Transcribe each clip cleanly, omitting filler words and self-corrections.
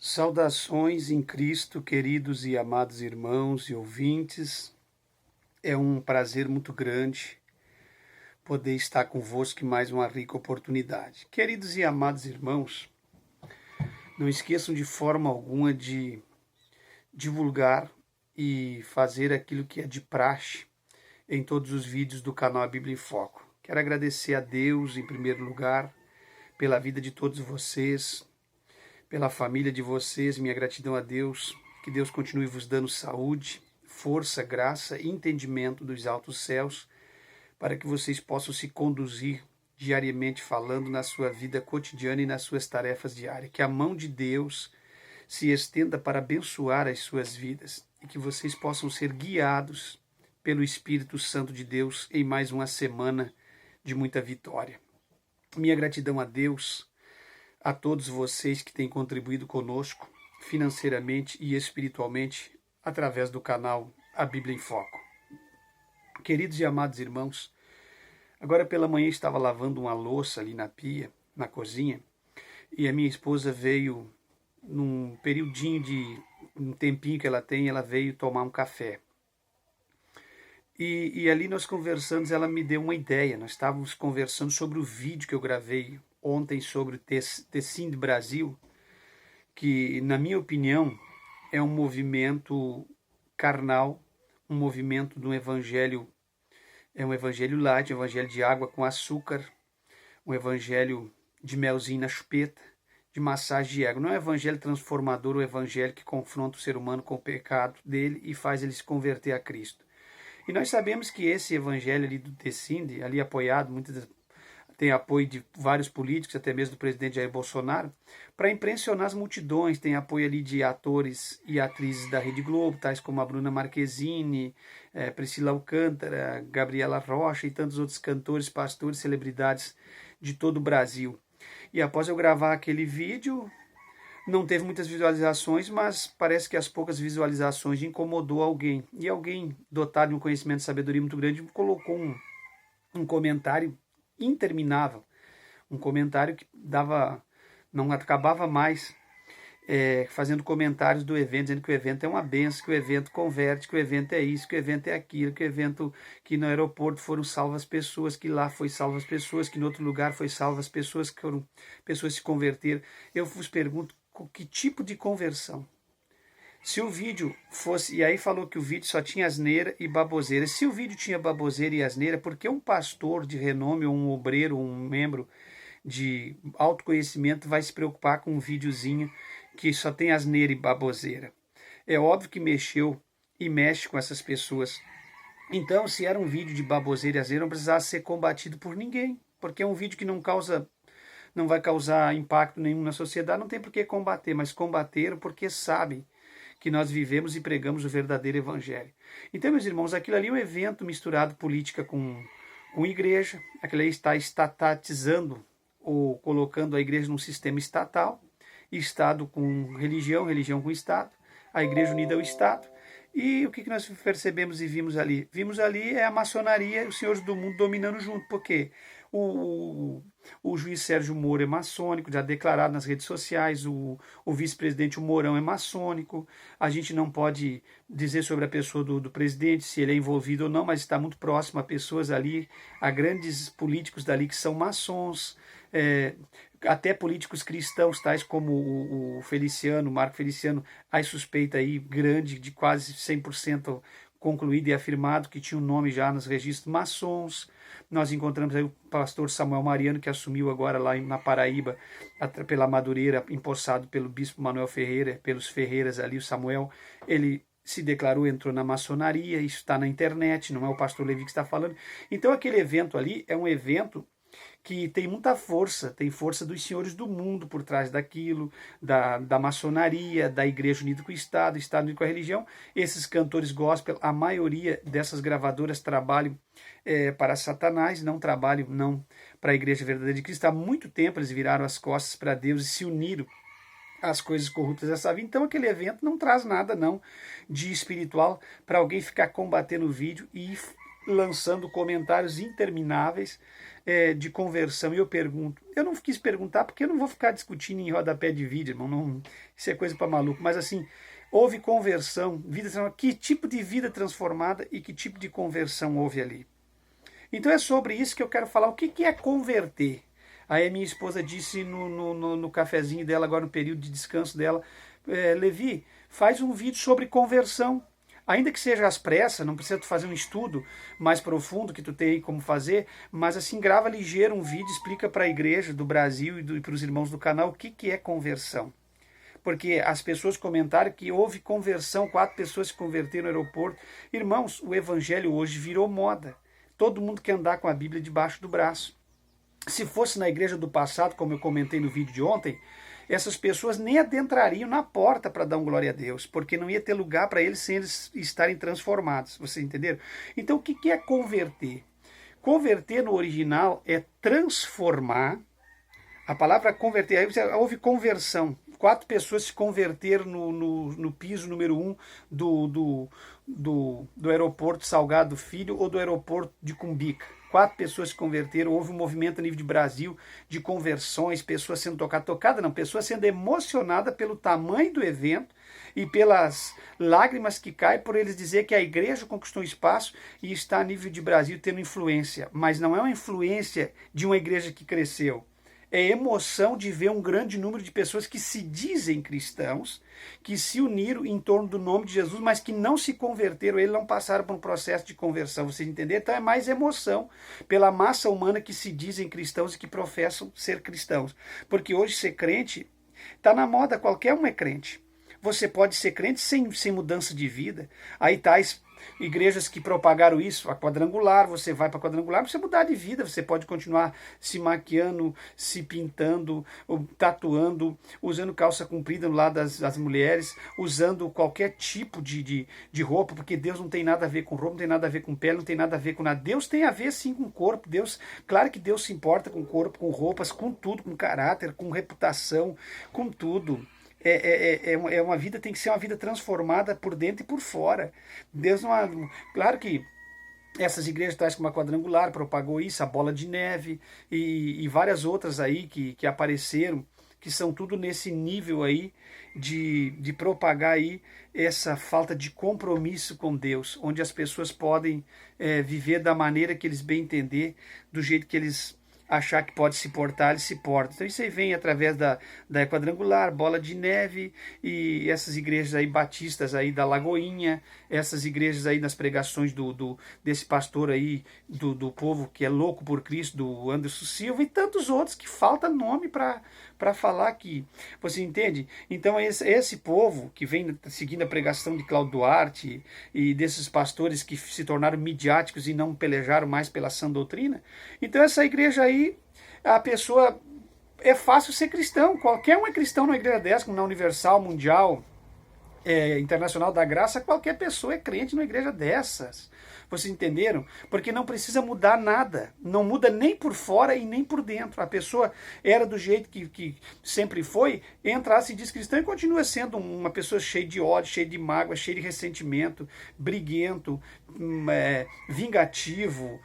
Saudações em Cristo, queridos e amados irmãos e ouvintes. É um prazer muito grande poder estar convosco em mais uma rica oportunidade. Queridos e amados irmãos, não esqueçam de forma alguma de divulgar e fazer aquilo que é de praxe em todos os vídeos do canal A Bíblia em Foco. Quero agradecer a Deus, em primeiro lugar, pela vida de todos vocês, pela família de vocês, minha gratidão a Deus, que Deus continue vos dando saúde, força, graça e entendimento dos altos céus, para que vocês possam se conduzir diariamente falando na sua vida cotidiana e nas suas tarefas diárias. Que a mão de Deus se estenda para abençoar as suas vidas e que vocês possam ser guiados pelo Espírito Santo de Deus em mais uma semana de muita vitória. Minha gratidão a Deus, a todos vocês que têm contribuído conosco financeiramente e espiritualmente através do canal A Bíblia em Foco. Queridos e amados irmãos, agora pela manhã estava lavando uma louça ali na pia, na cozinha, e a minha esposa veio, num periodinho de um tempinho que ela tem, ela veio tomar um café. E ali nós conversamos, ela me deu uma ideia, nós estávamos conversando sobre o vídeo que eu gravei ontem sobre o Tecim Brasil, que, na minha opinião, é um movimento carnal, um movimento do evangelho, é um evangelho light, um evangelho de água com açúcar, um evangelho de melzinho na chupeta, de massagem de ego. Não é um evangelho transformador, um evangelho que confronta o ser humano com o pecado dele e faz ele se converter a Cristo. E nós sabemos que esse evangelho ali do Tecim, ali apoiado, tem apoio de vários políticos, até mesmo do presidente Jair Bolsonaro, para impressionar as multidões. Tem apoio ali de atores e atrizes da Rede Globo, tais como a Bruna Marquezine, Priscila Alcântara, Gabriela Rocha e tantos outros cantores, pastores, celebridades de todo o Brasil. E após eu gravar aquele vídeo, não teve muitas visualizações, mas parece que as poucas visualizações incomodou alguém. E alguém dotado de um conhecimento e sabedoria muito grande colocou um comentário interminável, um comentário que não acabava mais, fazendo comentários do evento, dizendo que o evento é uma benção, que o evento converte, que o evento é isso, que o evento é aquilo, que o evento, que no aeroporto foram salvas pessoas, que lá foi salvas pessoas, que no outro lugar foi salvas pessoas, que foram pessoas se converteram. Eu vos pergunto, que tipo de conversão? Se o vídeo fosse, e aí falou que o vídeo só tinha asneira e baboseira. Se o vídeo tinha baboseira e asneira, por que um pastor de renome, ou um obreiro, ou um membro de autoconhecimento vai se preocupar com um videozinho que só tem asneira e baboseira? É óbvio que mexeu e mexe com essas pessoas. Então, se era um vídeo de baboseira e asneira, não precisava ser combatido por ninguém, porque é um vídeo que não vai causar impacto nenhum na sociedade, não tem por que combater, mas combateram porque sabem que nós vivemos e pregamos o verdadeiro evangelho. Então, meus irmãos, aquilo ali é um evento misturado política com igreja, aquilo ali está estatizando ou colocando a igreja num sistema estatal, Estado com religião, religião com Estado, a igreja unida ao Estado. E o que nós percebemos e vimos ali? Vimos ali a maçonaria e os senhores do mundo dominando junto, porque o juiz Sérgio Moro é maçônico, já declarado nas redes sociais, o vice-presidente Mourão é maçônico, a gente não pode dizer sobre a pessoa do presidente, se ele é envolvido ou não, mas está muito próximo a pessoas ali, a grandes políticos dali que são maçons, até políticos cristãos, tais como o Feliciano, Marco Feliciano, a suspeita aí grande de quase 100% concluído e afirmado que tinha um nome já nos registros maçons. Nós encontramos aí o pastor Samuel Mariano, que assumiu agora lá na Paraíba, pela Madureira, empossado pelo bispo Manuel Ferreira, pelos Ferreiras ali, o Samuel, ele se declarou, entrou na maçonaria, isso está na internet, não é o pastor Levi que está falando. Então aquele evento ali é um evento que tem muita força, tem força dos senhores do mundo por trás daquilo, da maçonaria, da igreja unida com o Estado, Estado unido com a religião. Esses cantores gospel, a maioria dessas gravadoras trabalham para Satanás, não trabalham não para a igreja verdadeira de Cristo. Há muito tempo eles viraram as costas para Deus e se uniram às coisas corruptas dessa vida. Então aquele evento não traz nada não de espiritual para alguém ficar combatendo o vídeo e lançando comentários intermináveis de conversão. E eu pergunto, eu não quis perguntar porque eu não vou ficar discutindo em rodapé de vídeo, irmão, não, isso é coisa para maluco, mas assim, houve conversão, vida transformada, que tipo de vida transformada e que tipo de conversão houve ali? Então é sobre isso que eu quero falar, o que é converter? Aí a minha esposa disse no cafezinho dela, agora no período de descanso dela, Levi, faz um vídeo sobre conversão. Ainda que seja às pressas, não precisa tu fazer um estudo mais profundo que tu tem aí como fazer, mas assim, grava ligeiro um vídeo, explica para a igreja do Brasil e para os irmãos do canal o que é conversão. Porque as pessoas comentaram que houve conversão, 4 pessoas se converteram no aeroporto. Irmãos, o evangelho hoje virou moda. Todo mundo quer andar com a Bíblia debaixo do braço. Se fosse na igreja do passado, como eu comentei no vídeo de ontem, essas pessoas nem adentrariam na porta para dar um glória a Deus, porque não ia ter lugar para eles sem eles estarem transformados. Vocês entenderam? Então o que é converter? Converter no original é transformar. A palavra converter, aí houve conversão. 4 pessoas se converteram no piso número 1 do aeroporto Salgado Filho ou do aeroporto de Cumbica. 4 pessoas se converteram, houve um movimento a nível de Brasil de conversões, pessoas sendo tocadas, não, pessoas sendo emocionadas pelo tamanho do evento e pelas lágrimas que caem por eles dizer que a igreja conquistou espaço e está a nível de Brasil tendo influência, mas não é uma influência de uma igreja que cresceu. É emoção de ver um grande número de pessoas que se dizem cristãos, que se uniram em torno do nome de Jesus, mas que não se converteram, eles não passaram por um processo de conversão, vocês entenderam? Então é mais emoção pela massa humana que se dizem cristãos e que professam ser cristãos. Porque hoje ser crente está na moda, qualquer um é crente. Você pode ser crente sem mudança de vida. Aí tais igrejas que propagaram isso, a Quadrangular, você vai para a Quadrangular para você mudar de vida, você pode continuar se maquiando, se pintando, tatuando, usando calça comprida no lado das mulheres, usando qualquer tipo de roupa, porque Deus não tem nada a ver com roupa, não tem nada a ver com pele, não tem nada a ver com nada. Deus tem a ver sim com o corpo, Deus, claro que Deus se importa com o corpo, com roupas, com tudo, com caráter, com reputação, com tudo. Uma vida, tem que ser uma vida transformada por dentro e por fora. Deus não. Claro que essas igrejas tais como a Quadrangular propagou isso, a Bola de Neve e várias outras aí que apareceram, que são tudo nesse nível aí de propagar aí essa falta de compromisso com Deus, onde as pessoas podem viver da maneira que eles bem entender, do jeito que eles achar que pode se portar, ele se porta. Então isso aí vem através da Quadrangular, Bola de Neve e essas igrejas aí batistas aí da Lagoinha, essas igrejas aí nas pregações desse pastor aí do povo que é louco por Cristo, do Anderson Silva e tantos outros que falta nome para falar aqui. Você entende? Então esse povo que vem seguindo a pregação de Cláudio Duarte e desses pastores que se tornaram midiáticos e não pelejaram mais pela sã doutrina, então essa igreja aí, a pessoa, é fácil ser cristão, qualquer um é cristão na igreja dessa, como na Universal, Mundial, Internacional da Graça, qualquer pessoa é crente numa igreja dessas. Vocês entenderam? Porque não precisa mudar nada. Não muda nem por fora e nem por dentro. A pessoa era do jeito que sempre foi, entra, se diz cristã e continua sendo uma pessoa cheia de ódio, cheia de mágoa, cheia de ressentimento, briguento, vingativo.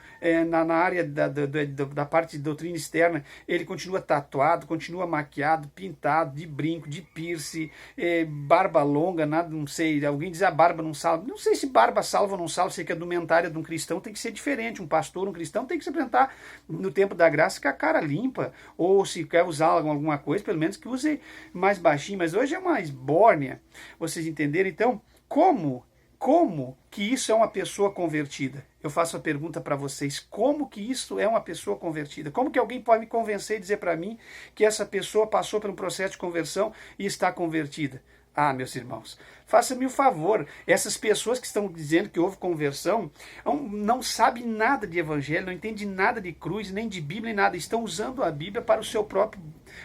Na área da parte de doutrina externa, ele continua tatuado, continua maquiado, pintado, de brinco, de piercing, barba longa, nada, não sei, alguém diz a barba não salva. Não sei se barba salva ou não salva, sei que a indumentária de um cristão tem que ser diferente. Um pastor, um cristão tem que se apresentar no tempo da graça com a cara limpa, ou se quer usar alguma coisa, pelo menos que use mais baixinho, mas hoje é uma esbórnia, vocês entenderam? Então, como que isso é uma pessoa convertida? Eu faço a pergunta para vocês, como que isso é uma pessoa convertida? Como que alguém pode me convencer e dizer para mim que essa pessoa passou por um processo de conversão e está convertida? Ah, meus irmãos, faça-me o favor, essas pessoas que estão dizendo que houve conversão, não sabem nada de evangelho, não entendem nada de cruz, nem de Bíblia, nem nada, estão usando a Bíblia para o seu próprio,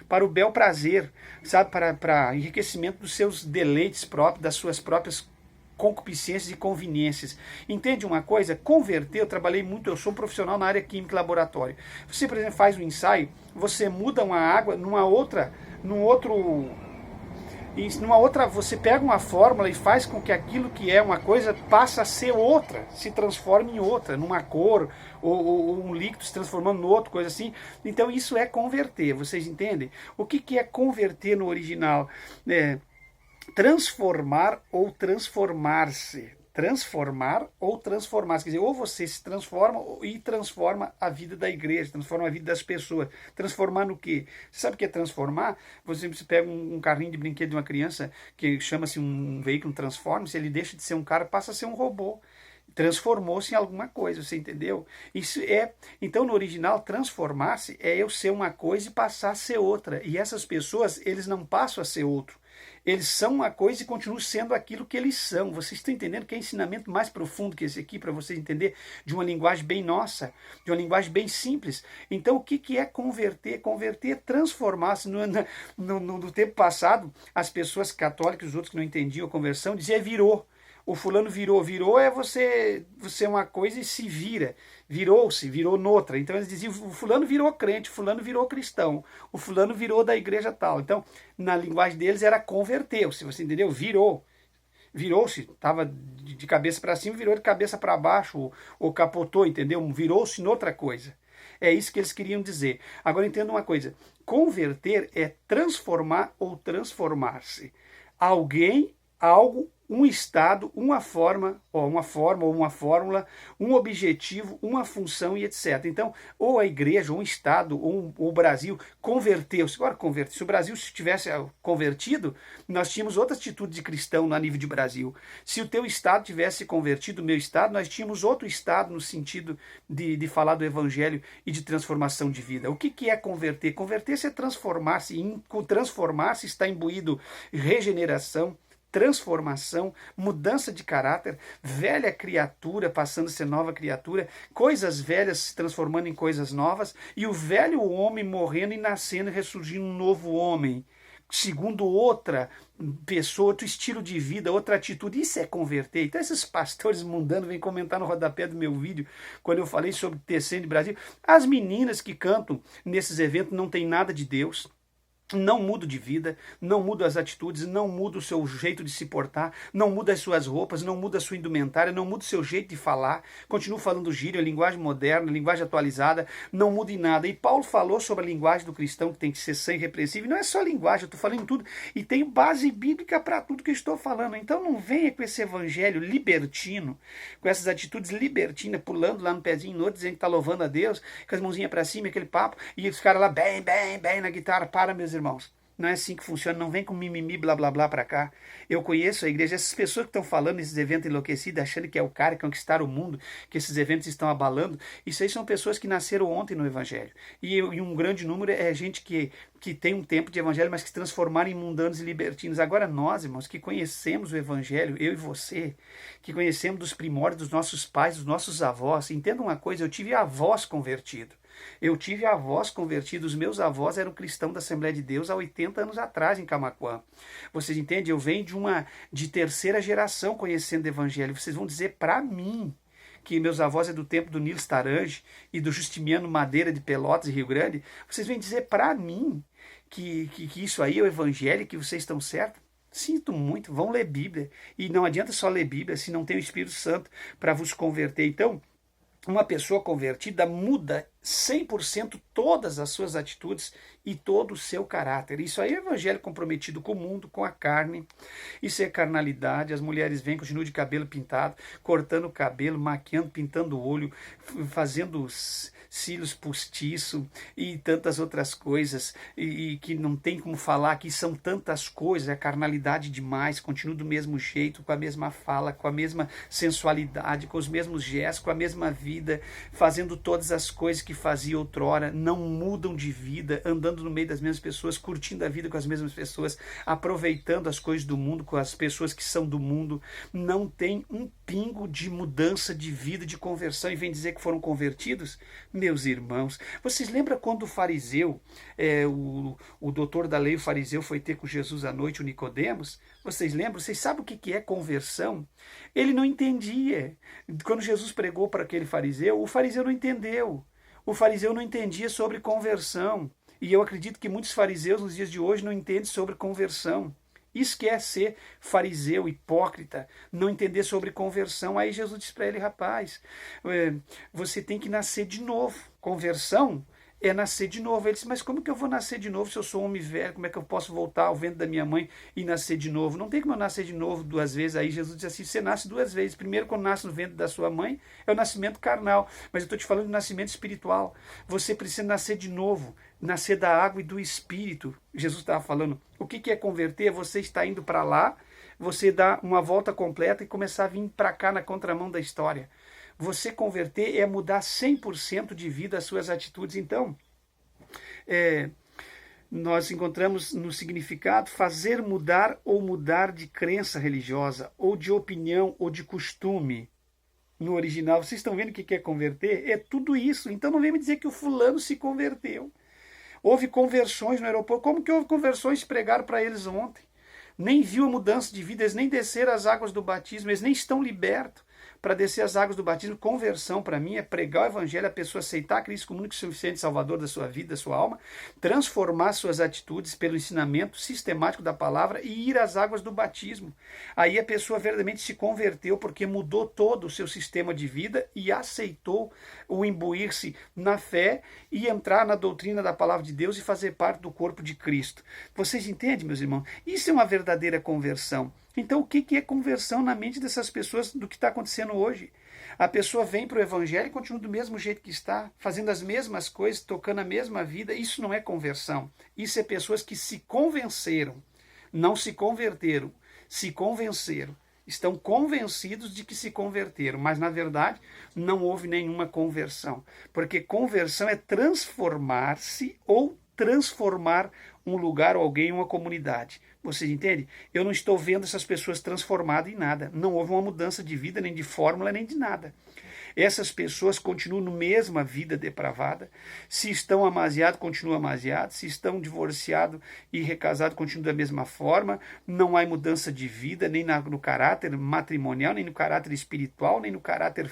para o bel prazer, sabe, para enriquecimento dos seus deleites próprios, das suas próprias concupiscências e conveniências. Entende uma coisa? Converter, eu trabalhei muito, eu sou um profissional na área química e laboratório. Você, por exemplo, faz um ensaio, você muda uma água num outro E numa outra, você pega uma fórmula e faz com que aquilo que é uma coisa passe a ser outra, se transforme em outra, numa cor, ou um líquido se transformando em outro, coisa assim. Então isso é converter, vocês entendem? O que é converter no original? Transformar ou transformar-se. Transformar ou transformar-se. Quer dizer, ou você se transforma e transforma a vida da igreja, transforma a vida das pessoas. Transformar no quê? Você sabe o que é transformar? Você pega um carrinho de brinquedo de uma criança, que chama-se um veículo, Transforme-se, ele deixa de ser um cara, passa a ser um robô. Transformou-se em alguma coisa, você entendeu? Isso é, então no original, transformar-se é eu ser uma coisa e passar a ser outra. E essas pessoas, eles não passam a ser outro. Eles são uma coisa e continuam sendo aquilo que eles são. Vocês estão entendendo que é ensinamento mais profundo que esse aqui, para vocês entenderem, de uma linguagem bem nossa, de uma linguagem bem simples. Então, o que é converter? Converter é transformar-se. No tempo passado, as pessoas católicas, os outros que não entendiam a conversão, diziam virou. O fulano virou. Virou é você é uma coisa e se vira. Virou-se, virou noutra. Então eles diziam, o fulano virou crente, o fulano virou cristão, o fulano virou da igreja tal. Então, na linguagem deles era converteu-se, você entendeu? Virou-se, estava de cabeça para cima, virou de cabeça para baixo, ou capotou, entendeu? Virou-se noutra coisa. É isso que eles queriam dizer. Agora entenda uma coisa, converter é transformar ou transformar-se. Alguém, algo, um estado, uma forma ou uma fórmula, um objetivo, uma função e etc. Então, ou a igreja, ou um estado, ou o Brasil converteu-se. Agora, se o Brasil se tivesse convertido, nós tínhamos outra atitude de cristão no nível de Brasil. Se o teu estado tivesse convertido, o meu estado, nós tínhamos outro estado no sentido de falar do evangelho e de transformação de vida. O que é converter? Converter-se é transformar-se. E transformar-se está imbuído regeneração, transformação, mudança de caráter, velha criatura passando a ser nova criatura, coisas velhas se transformando em coisas novas, e o velho homem morrendo e nascendo e ressurgindo um novo homem, segundo outra pessoa, outro estilo de vida, outra atitude. Isso é converter. Então esses pastores mundanos vêm comentar no rodapé do meu vídeo, quando eu falei sobre Tecendo Brasil, as meninas que cantam nesses eventos não tem nada de Deus, não muda de vida, não muda as atitudes, não muda o seu jeito de se portar, não muda as suas roupas, não muda a sua indumentária, não muda o seu jeito de falar, continua falando gíria, linguagem moderna, linguagem atualizada, não muda em nada. E Paulo falou sobre a linguagem do cristão, que tem que ser sã e irrepreensível. Não é só linguagem, eu estou falando em tudo, e tenho base bíblica para tudo que eu estou falando. Então não venha com esse evangelho libertino, com essas atitudes libertinas, pulando lá no pezinho no outro, dizendo que está louvando a Deus, com as mãozinhas para cima, aquele papo, e os caras lá, bem, na guitarra. Para, meus irmãos, não é assim que funciona, não vem com mimimi, blá blá blá para cá. Eu conheço a igreja, essas pessoas que estão falando nesses eventos enlouquecidos, achando que é o cara que conquistar o mundo, que esses eventos estão abalando, isso aí são pessoas que nasceram ontem no evangelho, e um grande número é gente que tem um tempo de evangelho, mas que se transformaram em mundanos e libertinos. Agora nós, irmãos, que conhecemos o evangelho, eu e você, que conhecemos dos primórdios dos nossos pais, dos nossos avós, entenda uma coisa, eu tive avós convertidos. Eu tive avós convertidos, meus avós eram cristãos da Assembleia de Deus há 80 anos atrás em Camaquã. Vocês entendem? Eu venho de terceira geração conhecendo o evangelho. Vocês vão dizer para mim que meus avós é do tempo do Nilo Starange e do Justiniano Madeira de Pelotas e Rio Grande. Vocês vêm dizer para mim que isso aí é o evangelho, que vocês estão certos? Sinto muito, vão ler Bíblia. E não adianta só ler Bíblia se não tem o Espírito Santo para vos converter. Então, uma pessoa convertida muda 100% todas as suas atitudes e todo o seu caráter. Isso aí é evangelho comprometido com o mundo, com a carne. Isso é carnalidade. As mulheres vêm, continuam de cabelo pintado, cortando o cabelo, maquiando, pintando o olho, fazendo cílios postiço e tantas outras coisas, e que não tem como falar, que são tantas coisas, é carnalidade demais, continua do mesmo jeito, com a mesma fala, com a mesma sensualidade, com os mesmos gestos, com a mesma vida, fazendo todas as coisas que fazia outrora, não mudam de vida, andando no meio das mesmas pessoas, curtindo a vida com as mesmas pessoas, aproveitando as coisas do mundo com as pessoas que são do mundo, não tem um pingo de mudança de vida, de conversão, e vem dizer que foram convertidos. Meus irmãos, vocês lembram quando o fariseu, o doutor da lei, o fariseu, foi ter com Jesus à noite, o Nicodemos? Vocês lembram? Vocês sabem o que é conversão? Ele não entendia. Quando Jesus pregou para aquele fariseu, o fariseu não entendeu. O fariseu não entendia sobre conversão. E eu acredito que muitos fariseus nos dias de hoje não entendem sobre conversão. Isso que é ser fariseu, hipócrita, não entender sobre conversão. Aí Jesus disse para ele, rapaz, você tem que nascer de novo. Conversão é nascer de novo. Ele disse, mas como que eu vou nascer de novo se eu sou um homem velho? Como é que eu posso voltar ao ventre da minha mãe e nascer de novo? Não tem como eu nascer de novo 2 vezes. Aí Jesus disse assim, você nasce 2 vezes. Primeiro, quando nasce no ventre da sua mãe, é o nascimento carnal. Mas eu estou te falando de nascimento espiritual. Você precisa nascer de novo, nascer da água e do Espírito. Jesus estava falando, o que é converter? Você está indo para lá, você dá uma volta completa e começar a vir para cá na contramão da história. Você converter é mudar 100% de vida as suas atitudes. Então, nós encontramos no significado fazer mudar ou mudar de crença religiosa, ou de opinião, ou de costume. No original, vocês estão vendo o que é converter? É tudo isso. Então não vem me dizer que o fulano se converteu. Houve conversões no aeroporto. Como que houve conversões que pregaram para eles ontem? Nem viu a mudança de vida, eles nem desceram as águas do batismo, eles nem estão libertos para descer as águas do batismo. Conversão, para mim, é pregar o evangelho, a pessoa aceitar Cristo como único e suficiente salvador da sua vida, da sua alma, transformar suas atitudes pelo ensinamento sistemático da palavra e ir às águas do batismo. Aí a pessoa verdadeiramente se converteu porque mudou todo o seu sistema de vida e aceitou o imbuir-se na fé e entrar na doutrina da palavra de Deus e fazer parte do corpo de Cristo. Vocês entendem, meus irmãos? Isso é uma verdadeira conversão. Então, o que é conversão na mente dessas pessoas do que está acontecendo hoje? A pessoa vem para o evangelho e continua do mesmo jeito que está, fazendo as mesmas coisas, tocando a mesma vida. Isso não é conversão. Isso é pessoas que se convenceram, não se converteram, se convenceram. Estão convencidos de que se converteram, mas na verdade não houve nenhuma conversão. Porque conversão é transformar-se ou transformar um lugar, ou alguém, uma comunidade. Vocês entendem? Eu não estou vendo essas pessoas transformadas em nada. Não houve uma mudança de vida, nem de fórmula, nem de nada. Essas pessoas continuam na mesma vida depravada. Se estão amaziados, continuam amaziados. Se estão divorciados e recasados, continuam da mesma forma. Não há mudança de vida, nem no caráter matrimonial, nem no caráter espiritual, nem no caráter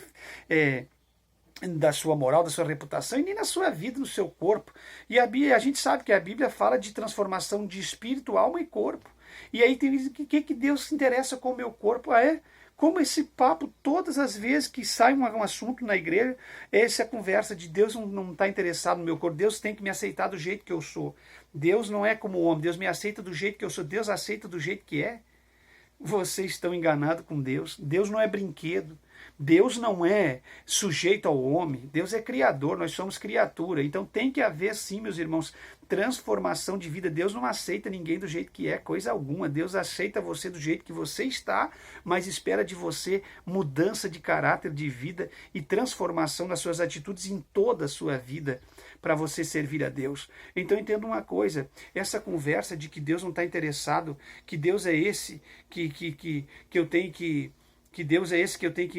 da sua moral, da sua reputação e nem na sua vida, no seu corpo. E a gente sabe que a Bíblia fala de transformação de espírito, alma e corpo. E aí tem o que Deus se interessa com o meu corpo? Como esse papo, todas as vezes que sai um assunto na igreja, essa conversa de Deus não está interessado no meu corpo. Deus tem que me aceitar do jeito que eu sou. Deus não é como o homem, Deus me aceita do jeito que eu sou. Deus aceita do jeito que é. Vocês estão enganados com Deus. Deus não é brinquedo. Deus não é sujeito ao homem. Deus é criador, nós somos criatura. Então tem que haver, sim, meus irmãos, transformação de vida. Deus não aceita ninguém do jeito que é, coisa alguma. Deus aceita você do jeito que você está, mas espera de você mudança de caráter, de vida e transformação das suas atitudes em toda a sua vida para você servir a Deus. Então entenda uma coisa, essa conversa de que Deus não está interessado, que Deus é esse que eu tenho que Deus é esse que eu tenho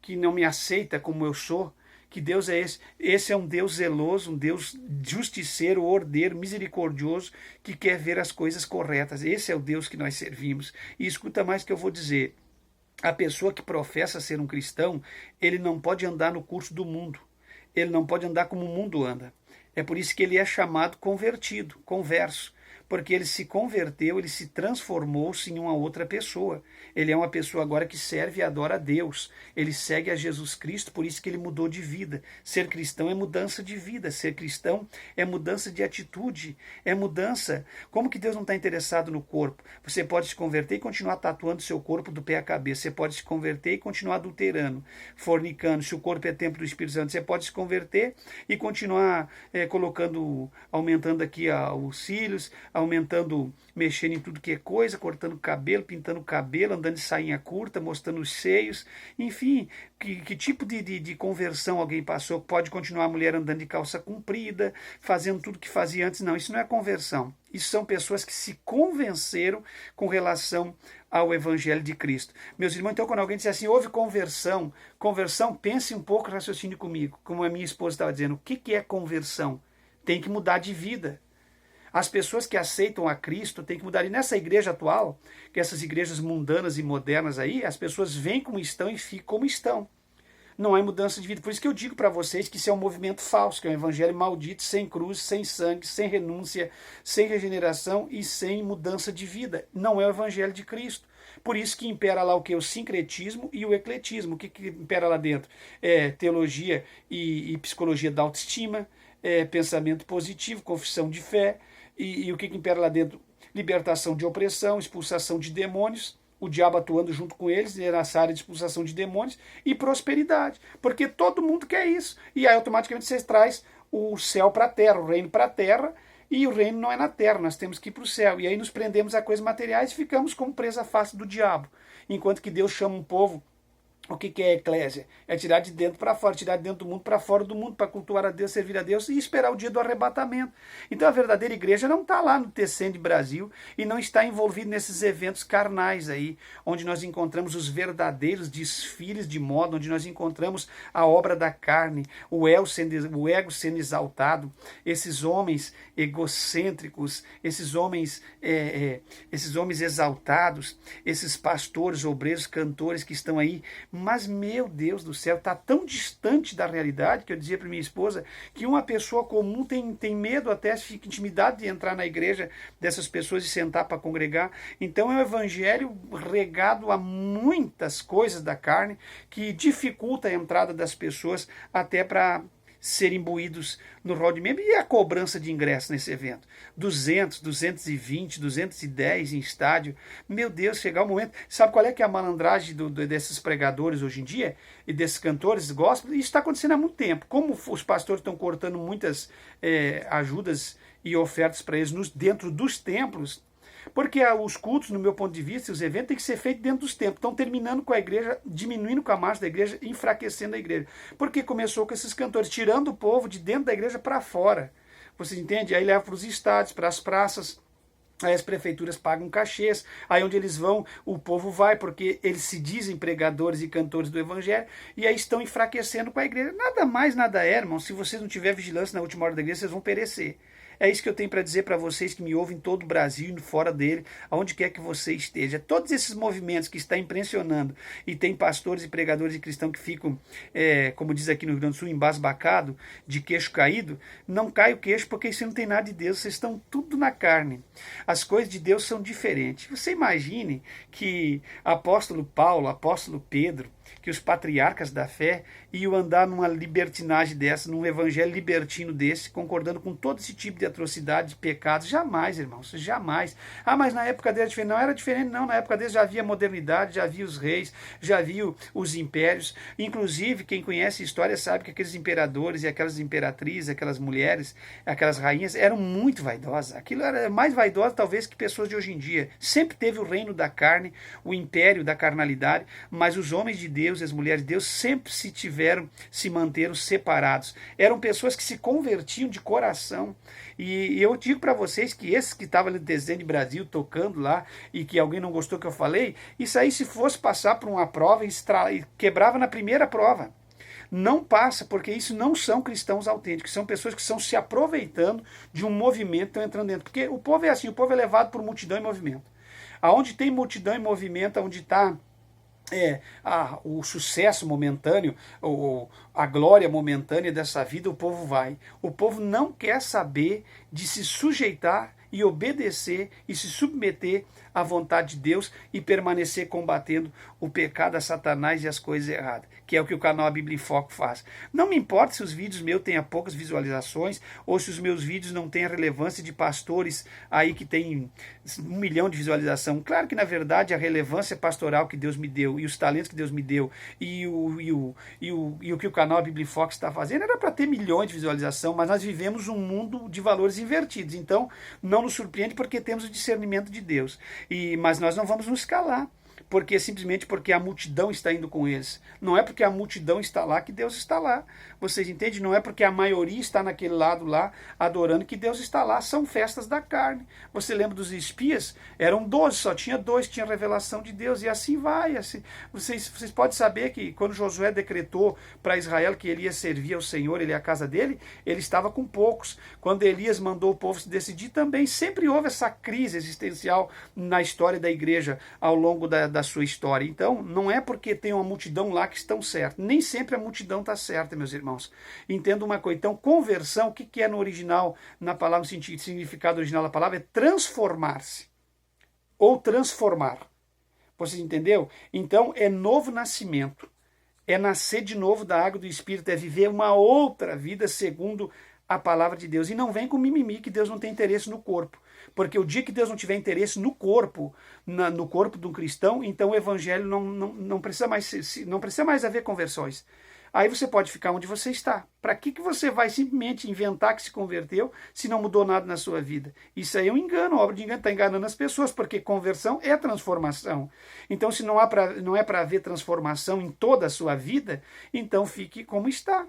que não me aceita como eu sou, que Deus é esse é um Deus zeloso, um Deus justiceiro, ordeiro, misericordioso, que quer ver as coisas corretas. Esse é o Deus que nós servimos. E escuta mais que eu vou dizer, a pessoa que professa ser um cristão, ele não pode andar no curso do mundo, ele não pode andar como o mundo anda. É por isso que ele é chamado convertido, converso. Porque ele se converteu, ele se transformou-se em uma outra pessoa. Ele é uma pessoa agora que serve e adora a Deus. Ele segue a Jesus Cristo, por isso que ele mudou de vida. Ser cristão é mudança de vida. Ser cristão é mudança de atitude. É mudança. Como que Deus não está interessado no corpo? Você pode se converter e continuar tatuando seu corpo do pé à cabeça. Você pode se converter e continuar adulterando, fornicando. Se o corpo é templo do Espírito Santo, você pode se converter e continuar aumentando aqui os cílios, aumentando, mexendo em tudo que é coisa, cortando cabelo, pintando cabelo, andando de sainha curta, mostrando os seios, enfim, que tipo de conversão alguém passou? Pode continuar a mulher andando de calça comprida, fazendo tudo que fazia antes? Não, isso não é conversão. Isso são pessoas que se convenceram com relação ao Evangelho de Cristo. Meus irmãos, então quando alguém diz assim, houve conversão, pense um pouco, raciocine comigo, como a minha esposa estava dizendo, o que é conversão? Tem que mudar de vida. As pessoas que aceitam a Cristo têm que mudar. E nessa igreja atual, que essas igrejas mundanas e modernas aí, as pessoas vêm como estão e ficam como estão. não há mudança de vida. Por isso que eu digo para vocês que isso é um movimento falso, que é um evangelho maldito, sem cruz, sem sangue, sem renúncia, sem regeneração e sem mudança de vida. Não é o evangelho de Cristo. Por isso que impera lá o que? O sincretismo e o ecletismo. O que impera lá dentro? É teologia e psicologia da autoestima, pensamento positivo, confissão de fé. E o que impera lá dentro? Libertação de opressão, expulsação de demônios, o diabo atuando junto com eles nessa área de expulsação de demônios, e prosperidade, porque todo mundo quer isso, e aí automaticamente você traz o céu para a terra, o reino para a terra, e o reino não é na terra, nós temos que ir para o céu, e aí nos prendemos a coisas materiais e ficamos como presa fácil do diabo, enquanto que Deus chama um povo. O que é a eclésia? É tirar de dentro para fora, tirar de dentro do mundo para fora do mundo, para cultuar a Deus, servir a Deus e esperar o dia do arrebatamento. Então a verdadeira igreja não está lá no Tecendo Brasil e não está envolvida nesses eventos carnais aí, onde nós encontramos os verdadeiros desfiles de moda, onde nós encontramos a obra da carne, o ego sendo exaltado, esses homens egocêntricos, esses homens exaltados, esses pastores, obreiros, cantores que estão aí. Mas, meu Deus do céu, está tão distante da realidade que eu dizia para minha esposa que uma pessoa comum tem medo, até fica intimidado de entrar na igreja dessas pessoas e sentar para congregar. Então é um evangelho regado a muitas coisas da carne que dificulta a entrada das pessoas até para serem imbuídos no rol de membro. E a cobrança de ingresso nesse evento? 200, 220, 210 em estádio. Meu Deus, chegar o momento... Sabe qual é que é a malandragem desses pregadores hoje em dia? E desses cantores gospel? Isso está acontecendo há muito tempo. Como os pastores estão cortando muitas ajudas e ofertas para eles dentro dos templos, porque os cultos, no meu ponto de vista, os eventos têm que ser feitos dentro dos templos. Estão terminando com a igreja, diminuindo com a massa da igreja, enfraquecendo a igreja. Porque começou com esses cantores, tirando o povo de dentro da igreja para fora. Você entende? Aí leva para os estádios, para as praças. Aí as prefeituras pagam cachês, aí onde eles vão, o povo vai, porque eles se dizem pregadores e cantores do evangelho, e aí estão enfraquecendo com a igreja. Nada mais, nada é, irmão. Se vocês não tiverem vigilância na última hora da igreja, vocês vão perecer. É isso que eu tenho para dizer para vocês que me ouvem em todo o Brasil e fora dele, aonde quer que você esteja. Todos esses movimentos que está impressionando, e tem pastores e pregadores e cristãos que ficam, como diz aqui no Rio Grande do Sul, embasbacado, de queixo caído, não cai o queixo porque isso não tem nada de Deus, vocês estão tudo na carne. As coisas de Deus são diferentes. Você imagine que apóstolo Paulo, apóstolo Pedro, que os patriarcas da fé iam andar numa libertinagem dessa, num evangelho libertino desse, concordando com todo esse tipo de atrocidade, de pecados. Jamais, irmãos, jamais. Ah, mas na época deles não era diferente, não. Na época deles já havia modernidade, já havia os reis, já havia os impérios. Inclusive, quem conhece a história sabe que aqueles imperadores e aquelas imperatrizes, aquelas mulheres, aquelas rainhas, eram muito vaidosas. Aquilo era mais vaidoso, talvez, que pessoas de hoje em dia. Sempre teve o reino da carne, o império da carnalidade, mas os homens de Deus e as mulheres de Deus sempre se manteram separados. Eram pessoas que se convertiam de coração. E eu digo para vocês que esses que estavam ali no Desenho de Brasil, tocando lá, e que alguém não gostou que eu falei, isso aí, se fosse passar por uma prova, quebrava na primeira prova. Não passa, porque isso não são cristãos autênticos, são pessoas que estão se aproveitando de um movimento, estão entrando dentro. Porque o povo é assim, o povo é levado por multidão e movimento. Aonde tem multidão e movimento, onde está o sucesso momentâneo, ou a glória momentânea dessa vida, o povo vai. O povo não quer saber de se sujeitar e obedecer e se submeter à vontade de Deus e permanecer combatendo o pecado, a Satanás e as coisas erradas, que é o que o canal A Bíblia em Foco faz. Não me importa se os vídeos meus tenham poucas visualizações ou se os meus vídeos não tenham relevância de pastores aí que tem 1 milhão de visualização. Claro que, na verdade, a relevância pastoral que Deus me deu e os talentos que Deus me deu e o que o canal A Bíblia em Foco está fazendo era para ter milhões de visualização, mas nós vivemos um mundo de valores invertidos. Então, não nos surpreende porque temos o discernimento de Deus. Mas nós não vamos nos calar, simplesmente porque a multidão está indo com eles. Não é porque a multidão está lá que Deus está lá. Vocês entendem? Não é porque a maioria está naquele lado lá adorando que Deus está lá. São festas da carne. Você lembra dos espias? Eram 12, só tinha 2, tinha revelação de Deus. E assim vai. Assim. Vocês podem saber que quando Josué decretou para Israel que ele ia servir ao Senhor, ele e a casa dele, ele estava com poucos. Quando Elias mandou o povo se decidir também, sempre houve essa crise existencial na história da igreja ao longo da da sua história. Então, não é porque tem uma multidão lá que estão certos. Nem sempre a multidão está certa, meus irmãos. Entenda uma coisa. Então, conversão, o que é no original, na palavra, no sentido, significado original da palavra, é transformar-se. Ou transformar. Você entendeu? Então, é novo nascimento. É nascer de novo da água do Espírito. É viver uma outra vida segundo a palavra de Deus. E não vem com mimimi que Deus não tem interesse no corpo. Porque o dia que Deus não tiver interesse no corpo, no corpo de um cristão, então o evangelho não precisa mais haver conversões. Aí você pode ficar onde você está. Para que você vai simplesmente inventar que se converteu se não mudou nada na sua vida? Isso aí é um engano, obra de engano, está enganando as pessoas, porque conversão é transformação. Então, se não é para haver transformação em toda a sua vida, então fique como está.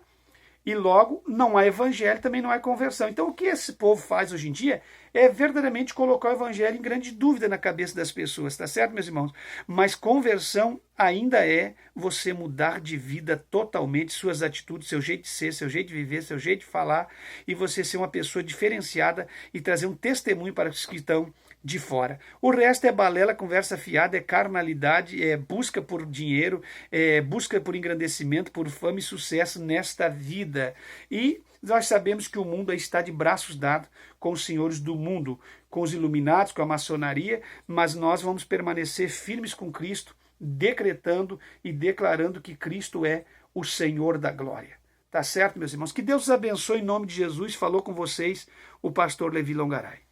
E logo, não há evangelho, também não há conversão. Então, o que esse povo faz hoje em dia é verdadeiramente colocar o evangelho em grande dúvida na cabeça das pessoas, tá certo, meus irmãos? Mas conversão ainda é você mudar de vida totalmente, suas atitudes, seu jeito de ser, seu jeito de viver, seu jeito de falar, e você ser uma pessoa diferenciada e trazer um testemunho para os que estão de fora. O resto é balela, conversa fiada, é carnalidade, é busca por dinheiro, é busca por engrandecimento, por fama e sucesso nesta vida. E nós sabemos que o mundo está de braços dados com os senhores do mundo, com os iluminados, com a maçonaria, mas nós vamos permanecer firmes com Cristo, decretando e declarando que Cristo é o Senhor da glória. Tá certo, meus irmãos? Que Deus os abençoe em nome de Jesus. Falou com vocês o pastor Levi Longaray.